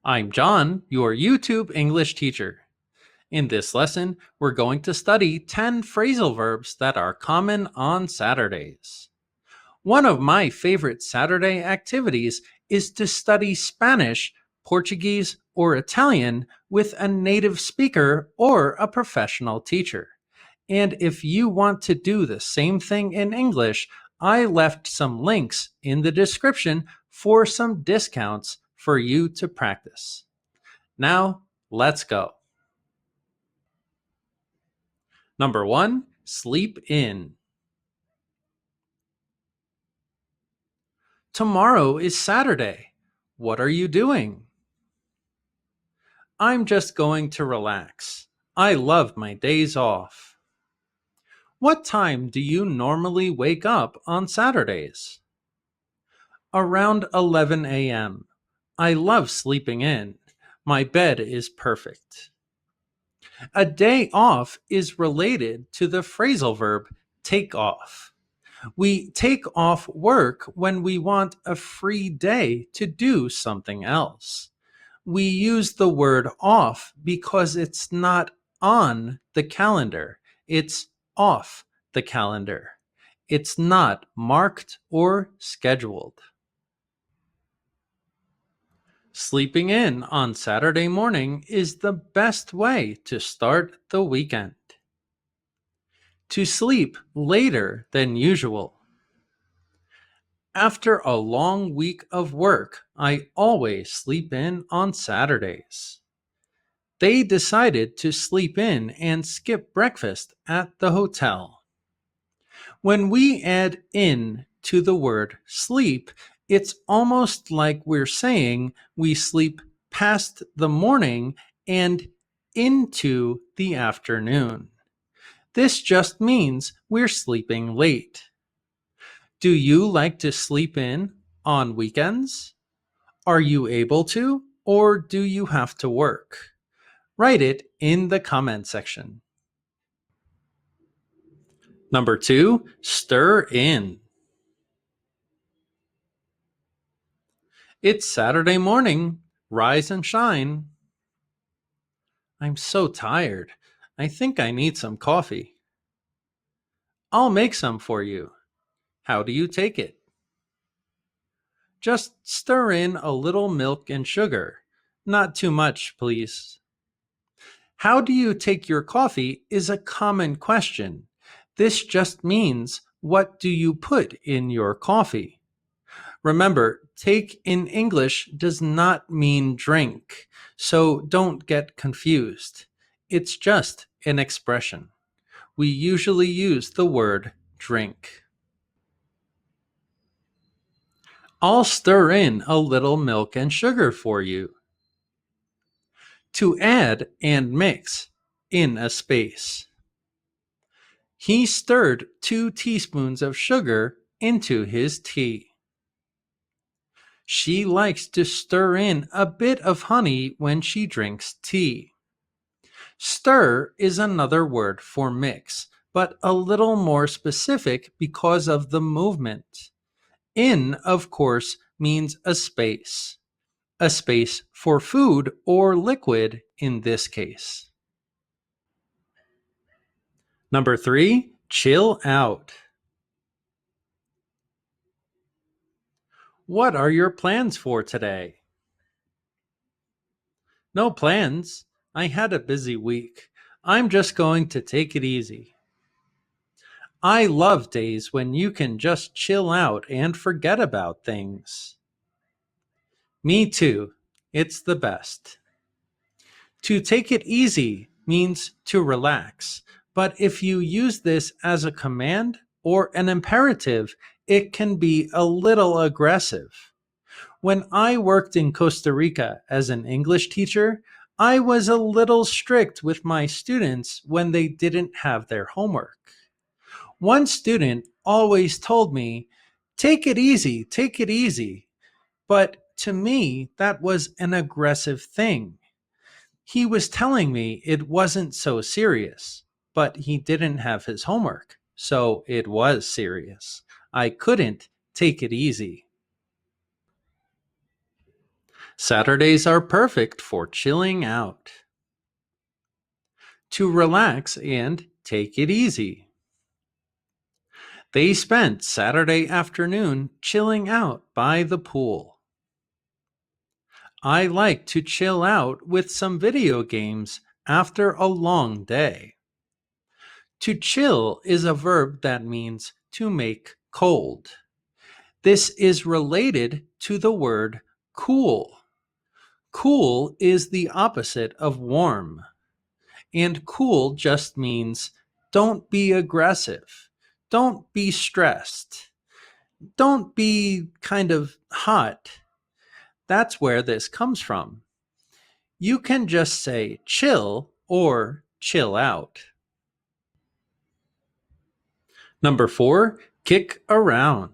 I'm John, your YouTube English teacher. In this lesson, we're going to study 10 phrasal verbs that are common on Saturdays. One of my favorite Saturday activities is to study Spanish, Portuguese, or Italian with a native speaker or a professional teacher. And if you want to do the same thing in English, I left some links in the description for some discounts for you to practice. Now, let's go. Number 1, sleep in. Tomorrow is Saturday. What are you doing? I'm just going to relax. I love my days off. What time do you normally wake up on Saturdays? Around 11 a.m. I love sleeping in. My bed is perfect. A day off is related to the phrasal verb take off. We take off work when we want a free day to do something else. We use the word off because it's not on the calendar. It's off the calendar. It's not marked or scheduled. Sleeping in on Saturday morning is the best way to start the weekend. To sleep later than usual. After a long week of work, I always sleep in on Saturdays. They decided to sleep in and skip breakfast at the hotel. When we add in to the word sleep, it's almost like we're saying we sleep past the morning and into the afternoon. This just means we're sleeping late. Do you like to sleep in on weekends? Are you able to, or do you have to work? Write it in the comment section. Number 2, stir in. It's Saturday morning. Rise and shine. I'm so tired. I think I need some coffee. I'll make some for you. How do you take it? Just stir in a little milk and sugar. Not too much, please. How do you take your coffee is a common question. This just means, what do you put in your coffee? Remember, take in English does not mean drink, so don't get confused. It's just an expression. We usually use the word drink. I'll stir in a little milk and sugar for you. To add and mix, in a space. He stirred 2 teaspoons of sugar into his tea. She likes to stir in a bit of honey when she drinks tea. Stir is another word for mix, but a little more specific because of the movement. In, of course, means a space for food or liquid in this case. Number 3, chill out. What are your plans for today? No plans. I had a busy week. I'm just going to take it easy. I love days when you can just chill out and forget about things. Me too. It's the best. To take it easy means to relax, but if you use this as a command or an imperative, it can be a little aggressive. When I worked in Costa Rica as an English teacher, I was a little strict with my students when they didn't have their homework. One student always told me, take it easy. But to me, that was an aggressive thing. He was telling me it wasn't so serious, but he didn't have his homework, so it was serious. I couldn't take it easy. Saturdays are perfect for chilling out. To relax and take it easy. They spent Saturday afternoon chilling out by the pool. I like to chill out with some video games after a long day. To chill is a verb that means to make cold. This is related to the word cool. Cool is the opposite of warm, and cool just means don't be aggressive, don't be stressed, don't be kind of hot. That's where this comes from. You can just say chill or chill out. Number 4, kick around.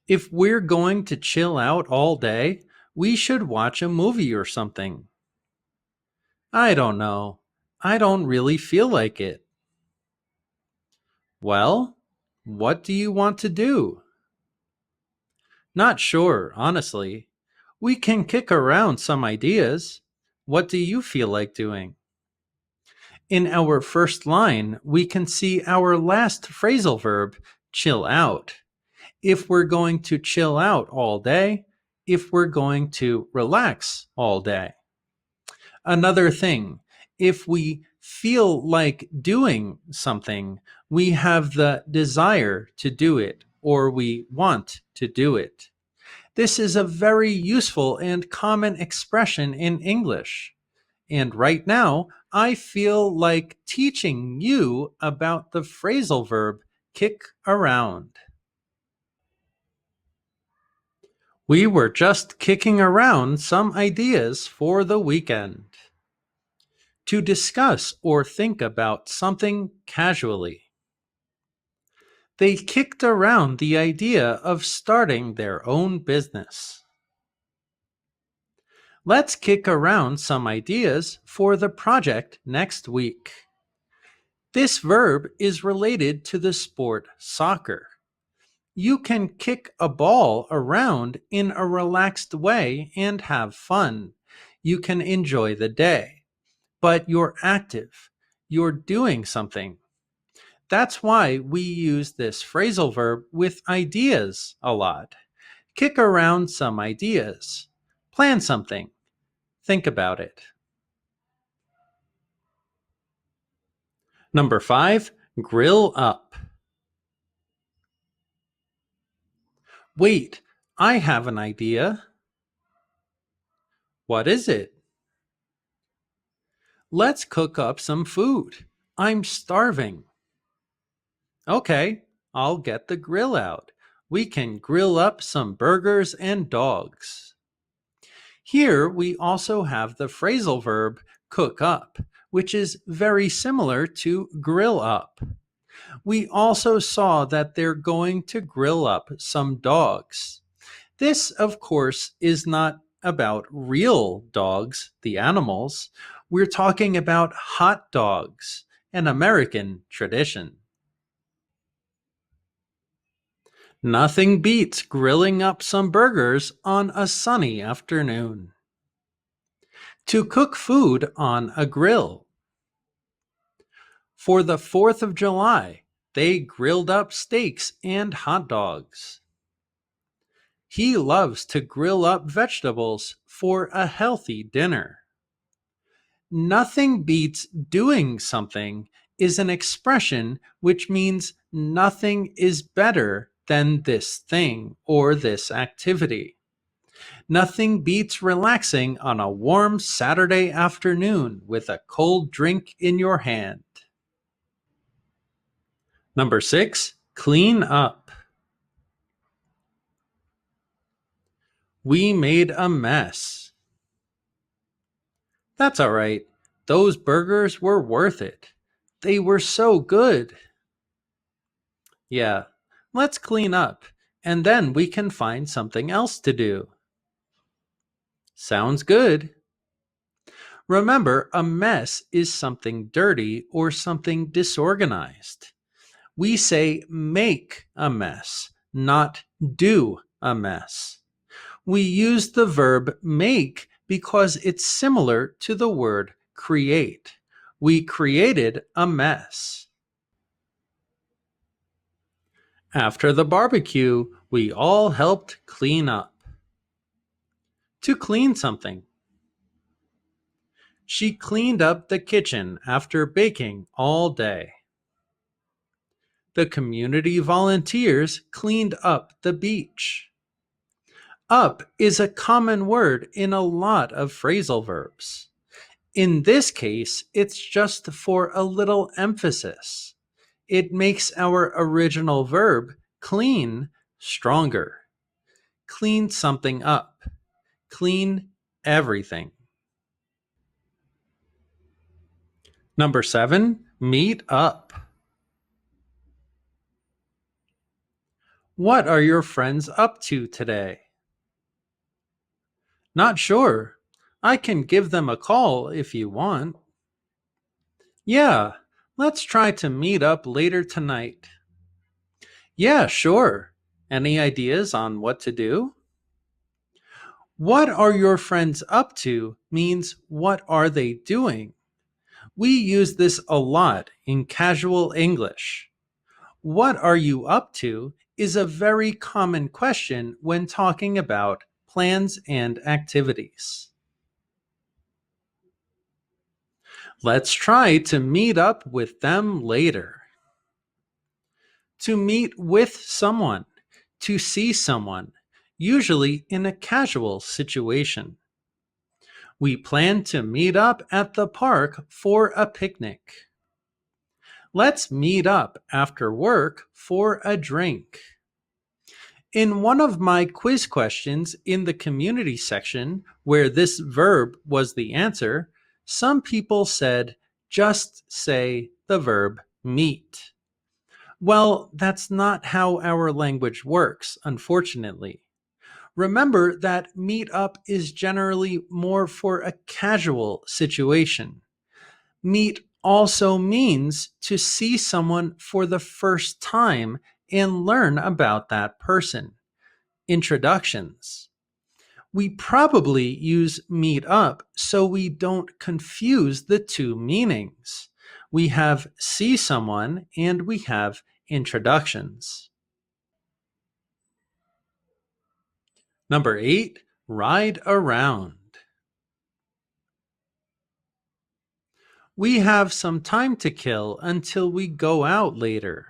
If we're going to chill out all day, we should watch a movie or something. I don't know. I don't really feel like it. Well, what do you want to do? Not sure, honestly. We can kick around some ideas. What do you feel like doing? In our first line, we can see our last phrasal verb, chill out. If we're going to chill out all day, if we're going to relax all day. Another thing, if we feel like doing something, we have the desire to do it or we want to do it. This is a very useful and common expression in English. And right now, I feel like teaching you about the phrasal verb kick around. We were just kicking around some ideas for the weekend. To discuss or think about something casually. They kicked around the idea of starting their own business. Let's kick around some ideas for the project next week. This verb is related to the sport soccer. You can kick a ball around in a relaxed way and have fun. You can enjoy the day, but you're active. You're doing something. That's why we use this phrasal verb with ideas a lot. Kick around some ideas. Plan something. Think about it. Number 5, grill up. Wait, I have an idea. What is it? Let's cook up some food. I'm starving. Okay, I'll get the grill out. We can grill up some burgers and dogs. Here we also have the phrasal verb cook up, which is very similar to grill up. We also saw that they're going to grill up some dogs. This, of course, is not about real dogs, the animals. We're talking about hot dogs, an American tradition. Nothing beats grilling up some burgers on a sunny afternoon. To cook food on a grill. For the 4th of July, they grilled up steaks and hot dogs. He loves to grill up vegetables for a healthy dinner. Nothing beats doing something is an expression which means nothing is better than this thing or this activity. Nothing beats relaxing on a warm Saturday afternoon with a cold drink in your hand. Number 6, clean up. We made a mess. That's all right. Those burgers were worth it. They were so good. Yeah, let's clean up, and then we can find something else to do. Sounds good. Remember, a mess is something dirty or something disorganized. We say make a mess, not do a mess. We use the verb make because it's similar to the word create. We created a mess. After the barbecue, we all helped clean up. To clean something. She cleaned up the kitchen after baking all day. The community volunteers cleaned up the beach. Up is a common word in a lot of phrasal verbs. In this case, it's just for a little emphasis. It makes our original verb, clean, stronger. Clean something up. Clean everything. Number 7, meet up. What are your friends up to today? Not sure. I can give them a call if you want. Yeah, let's try to meet up later tonight. Yeah, sure. Any ideas on what to do? What are your friends up to means what are they doing? We use this a lot in casual English. What are you up to is a very common question when talking about plans and activities. Let's try to meet up with them later. To meet with someone, to see someone, usually in a casual situation. We plan to meet up at the park for a picnic. Let's meet up after work for a drink. In one of my quiz questions in the community section, where this verb was the answer, some people said, just say the verb meet. Well, that's not how our language works, unfortunately. Remember that meet up is generally more for a casual situation. Meet also means to see someone for the first time and learn about that person. Introductions. We probably use meet up so we don't confuse the two meanings. We have see someone and we have introductions. Number 8, ride around. We have some time to kill until we go out later.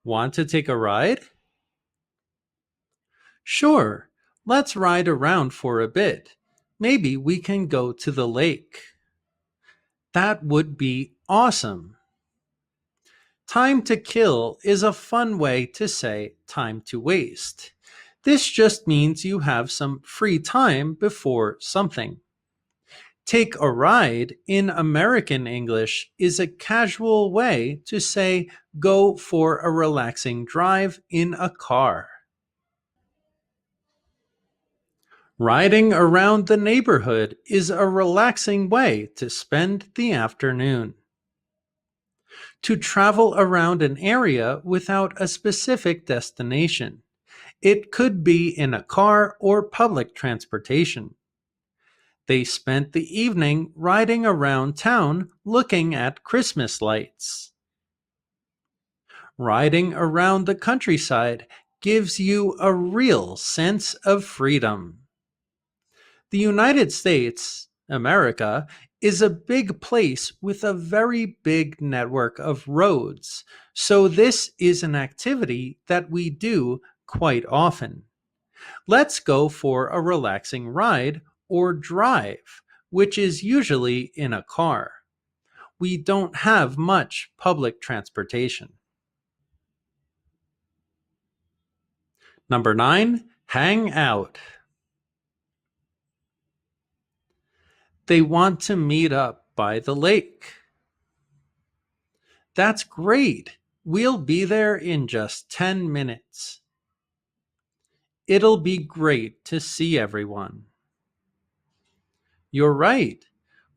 Want to take a ride? Sure, let's ride around for a bit. Maybe we can go to the lake. That would be awesome. Time to kill is a fun way to say time to waste. This just means you have some free time before something. Take a ride in American English is a casual way to say go for a relaxing drive in a car. Riding around the neighborhood is a relaxing way to spend the afternoon. To travel around an area without a specific destination. It could be in a car or public transportation. They spent the evening riding around town looking at Christmas lights. Riding around the countryside gives you a real sense of freedom. The United States, America, is a big place with a very big network of roads, so this is an activity that we do quite often. Let's go for a relaxing ride or drive, which is usually in a car. We don't have much public transportation. Number 9, hang out. They want to meet up by the lake. That's great. We'll be there in just 10 minutes. It'll be great to see everyone. You're right.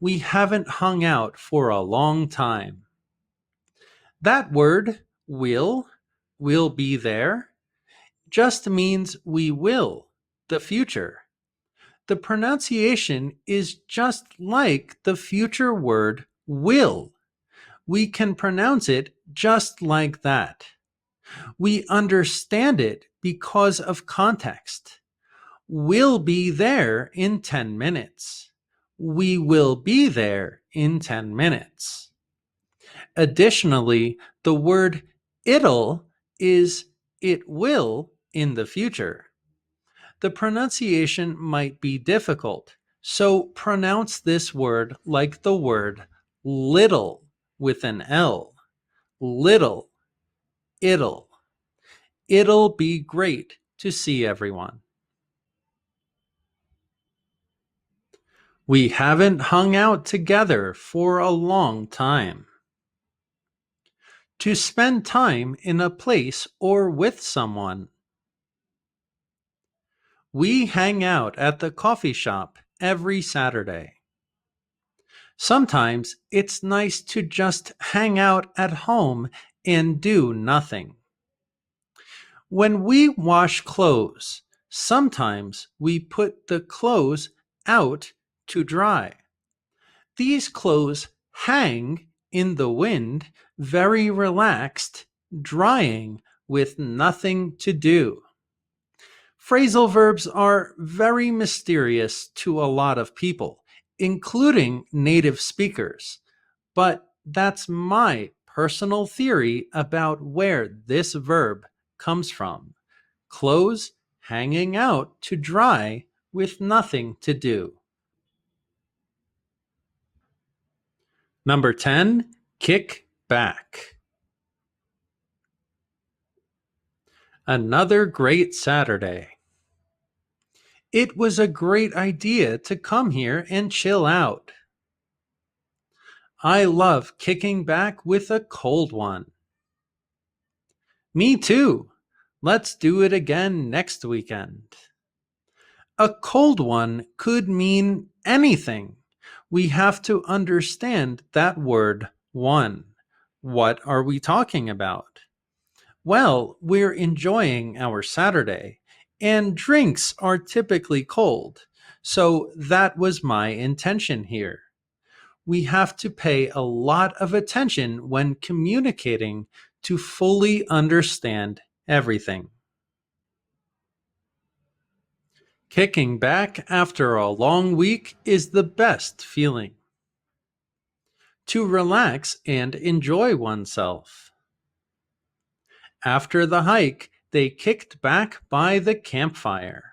We haven't hung out for a long time. That word, will be there, just means we will, the future. The pronunciation is just like the future word will. We can pronounce it just like that. We understand it because of context. We'll be there in 10 minutes. We will be there in 10 minutes. Additionally, the word it'll is it will in the future. The pronunciation might be difficult, so pronounce this word like the word little with an L. Little, it'll. It'll be great to see everyone. We haven't hung out together for a long time. To spend time in a place or with someone. We hang out at the coffee shop every Saturday. Sometimes it's nice to just hang out at home and do nothing. When we wash clothes, sometimes we put the clothes out to dry. These clothes hang in the wind, very relaxed, drying with nothing to do. Phrasal verbs are very mysterious to a lot of people, including native speakers. But that's my personal theory about where this verb comes from. Clothes hanging out to dry with nothing to do. Number 10, kick back. Another great Saturday. It was a great idea to come here and chill out. I love kicking back with a cold one. Me too. Let's do it again next weekend. A cold one could mean anything. We have to understand that word one. What are we talking about? Well, we're enjoying our Saturday, and drinks are typically cold, so that was my intention here. We have to pay a lot of attention when communicating to fully understand everything. Kicking back after a long week is the best feeling. To relax and enjoy oneself. After the hike, they kicked back by the campfire.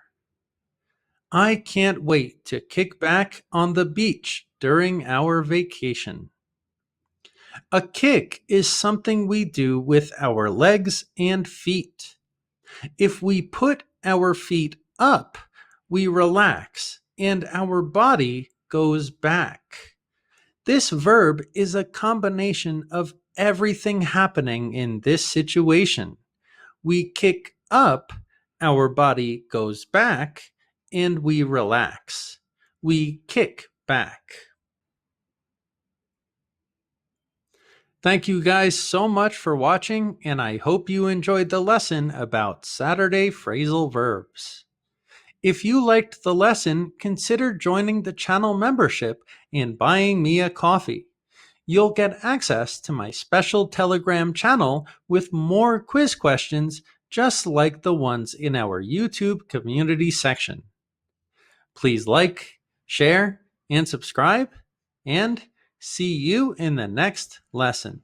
I can't wait to kick back on the beach during our vacation. A kick is something we do with our legs and feet. If we put our feet up, we relax and our body goes back. This verb is a combination of everything happening in this situation. We kick up, our body goes back, and we relax. We kick back. Thank you guys so much for watching, and I hope you enjoyed the lesson about Saturday phrasal verbs. If you liked the lesson, consider joining the channel membership and buying me a coffee. You'll get access to my special Telegram channel with more quiz questions just like the ones in our YouTube community section. Please like, share, and subscribe, and see you in the next lesson.